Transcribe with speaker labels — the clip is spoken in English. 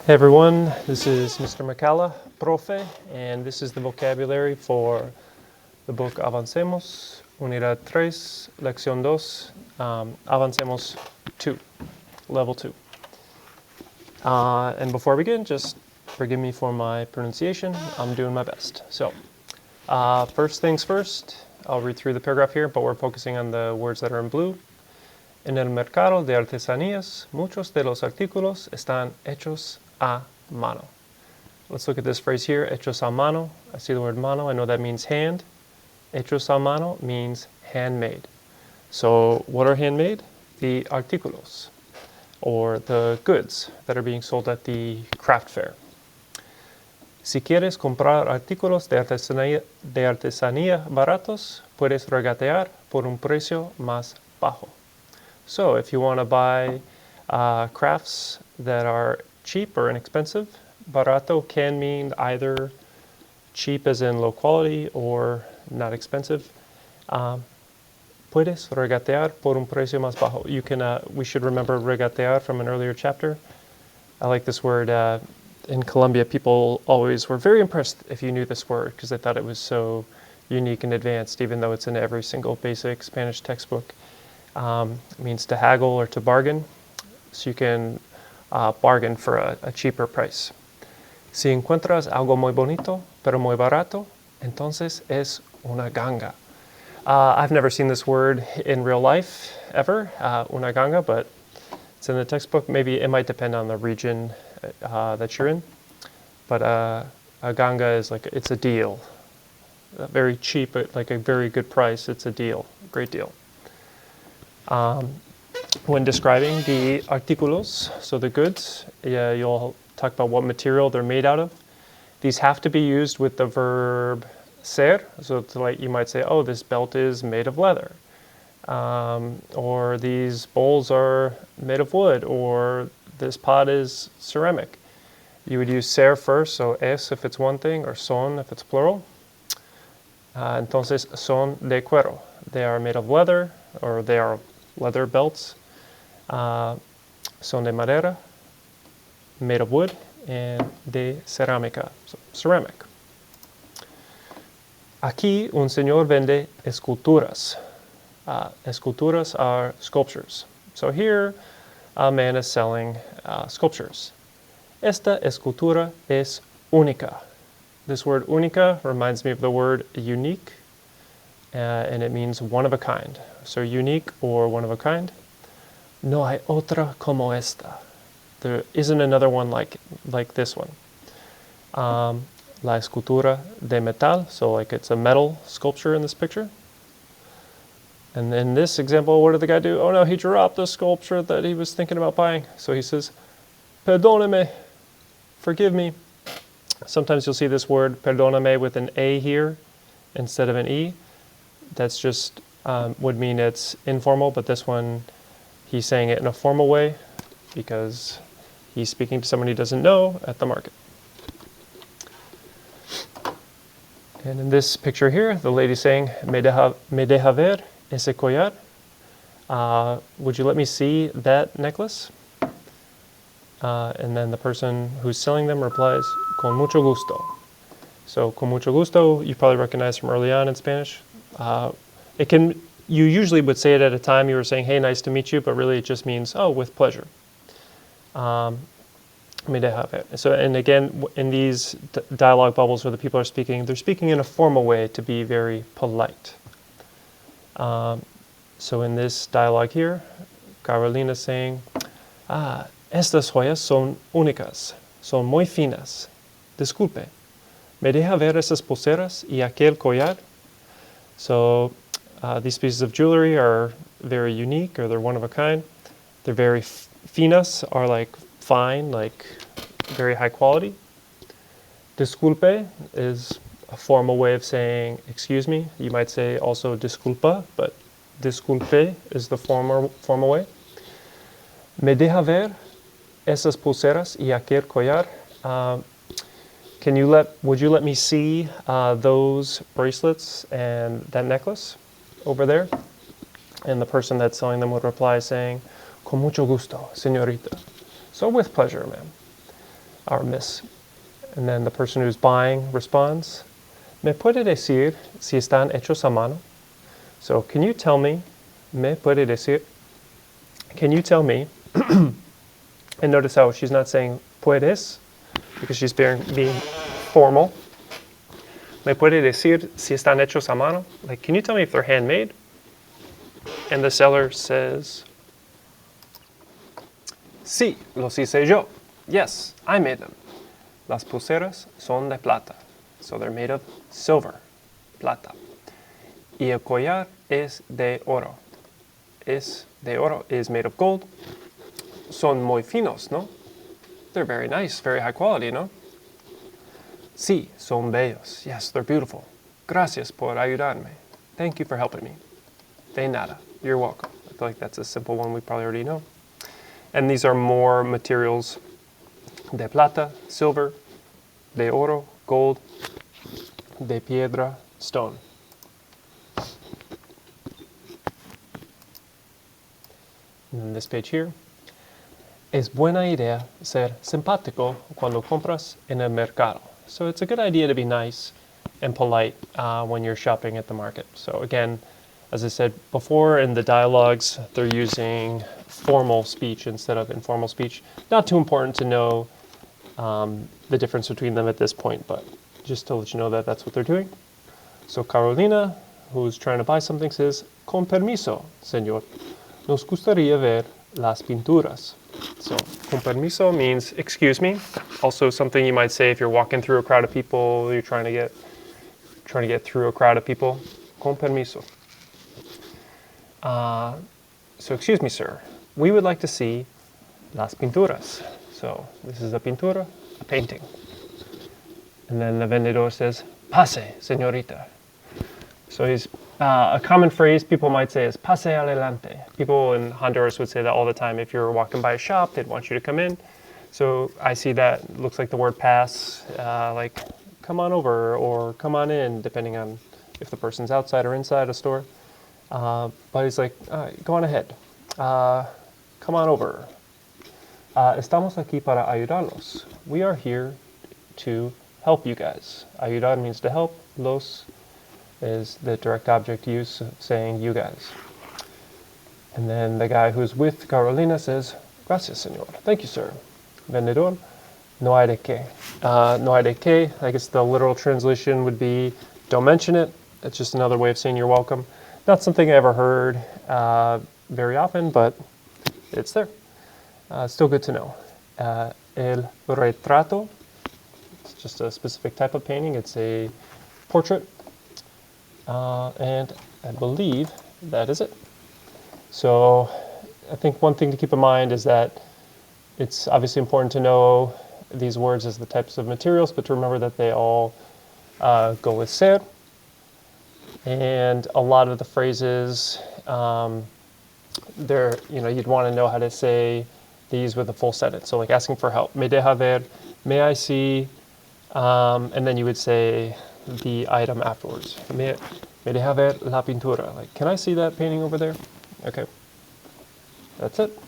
Speaker 1: Hey everyone, this is Mr. McCalla, Profe, and this is the vocabulary for the book Avancemos, Unidad 3, Leccion 2, Avancemos 2, level 2. And before I begin, just forgive me for my pronunciation. I'm doing my best. So, first things first, I'll read through the paragraph here, but we're focusing on the words that are in blue. En el mercado de artesanías, muchos de los artículos están hechos a mano. Let's look at this phrase here, hechos a mano. I see the word mano, I know that means hand. Hechos a mano means handmade. So what are handmade? The artículos, or the goods that are being sold at the craft fair. Si quieres comprar artículos de artesanía baratos, puedes regatear por un precio más bajo. So if you want to buy crafts that are cheap or inexpensive, barato can mean either cheap as in low quality or not expensive. Puedes regatear por un precio más bajo. You can. We should remember regatear from an earlier chapter. I like this word. In Colombia, people always were very impressed if you knew this word because they thought it was so unique and advanced, even though it's in every single basic Spanish textbook. It means to haggle or to bargain, so you can bargain for a cheaper price. Si encuentras algo muy bonito pero muy barato, entonces es una ganga. I've never seen this word in real life ever, una ganga, but it's in the textbook. Maybe it might depend on the region that you're in, but a ganga is like, it's a deal, very cheap, like a very good price. It's a deal, great deal. When describing the artículos, so the goods, you'll talk about what material they're made out of. These have to be used with the verb ser, so like you might say, oh, this belt is made of leather, or these bowls are made of wood, or this pot is ceramic. You would use ser first, so es if it's one thing, or son if it's plural. Entonces son de cuero. They are made of leather, or they are leather belts. Son de madera, made of wood, and de cerámica, so ceramic. Aquí un señor vende esculturas. Esculturas are sculptures. So here a man is selling sculptures. Esta escultura es única. This word única reminds me of the word unique, and it means one of a kind. So unique or one of a kind. No hay otra como esta. There isn't another one like this one. La escultura de metal, so like it's a metal sculpture in this picture. And in this example, what did the guy do? Oh no, he dropped the sculpture that he was thinking about buying. So he says, perdóname, forgive me. Sometimes you'll see this word perdóname with an A here instead of an E. That's just would mean it's informal, but this one, he's saying it in a formal way because he's speaking to someone he doesn't know at the market. And in this picture here, the lady's saying, me deja ver ese collar. Would you let me see that necklace? And then the person who's selling them replies, con mucho gusto. So, con mucho gusto, you probably recognize from early on in Spanish. You usually would say it at a time you were saying, hey, nice to meet you, but really it just means, oh, with pleasure. So, and again, in these dialogue bubbles where the people are speaking, they're speaking in a formal way to be very polite. So in this dialogue here, Carolina's saying, estas joyas son únicas, son muy finas. Disculpe, ¿me deja ver esas pulseras y aquel collar? So these pieces of jewelry are very unique, or they're one of a kind. They're very finas, are like fine, like very high quality. Disculpe is a formal way of saying excuse me. You might say also disculpa, but disculpe is the formal way. Me deja ver esas pulseras y aquel collar. Would you let me see those bracelets and that necklace over there? And the person that's selling them would reply saying, con mucho gusto, señorita. So with pleasure, ma'am. or miss. And then the person who's buying responds, ¿Me puede decir si están hechos a mano? So can you tell me, ¿Me puede decir? Can you tell me? And notice how she's not saying puedes, because she's being formal. ¿Me puede decir si están hechos a mano? Like, can you tell me if they're handmade? And the seller says, Sí, los hice yo. Yes, I made them. Las pulseras son de plata. So they're made of silver, plata. Y el collar es de oro. Es de oro, is made of gold. Son muy finos, ¿no? They're very nice, very high quality, ¿no? Sí, son bellos. Yes, they're beautiful. Gracias por ayudarme. Thank you for helping me. De nada. You're welcome. I feel like that's a simple one we probably already know. And these are more materials: de plata, silver; de oro, gold; de piedra, stone. And then this page here. Es buena idea ser simpático cuando compras en el mercado. So it's a good idea to be nice and polite when you're shopping at the market. So again, as I said before, in the dialogues, they're using formal speech instead of informal speech. Not too important to know the difference between them at this point, but just to let you know that that's what they're doing. So Carolina, who's trying to buy something, says, Con permiso, señor, nos gustaría ver las pinturas. So, con permiso means excuse me. Also something you might say if you're walking through a crowd of people, you're trying to get through a crowd of people. Con permiso. So excuse me, sir. We would like to see las pinturas. So this is a pintura, a painting. And then the vendedor says, Pase, señorita. So he's a common phrase people might say is pase adelante. People in Honduras would say that all the time. If you're walking by a shop, they'd want you to come in. So I see that. It looks like the word pass, like come on over or come on in, depending on if the person's outside or inside a store. But he's like, go on ahead. Come on over. Estamos aquí para ayudarlos. We are here to help you guys. Ayudar means to help. Los is the direct object use, saying you guys. And then the guy who's with Carolina says, Gracias, señor. Thank you, sir. Vendedor, no hay de qué. No hay de qué, I guess the literal translation would be, don't mention it. It's just another way of saying you're welcome. Not something I ever heard very often, but it's there. Still good to know. El retrato, it's just a specific type of painting. It's a portrait. And I believe that is it. So I think one thing to keep in mind is that it's obviously important to know these words as the types of materials, but to remember that they all go with ser. And a lot of the phrases, you'd want to know how to say these with a full sentence. So like asking for help. Me deja ver, may I see, and then you would say the item afterwards. Me deja ver la pintura. Like, can I see that painting over there? Okay. That's it.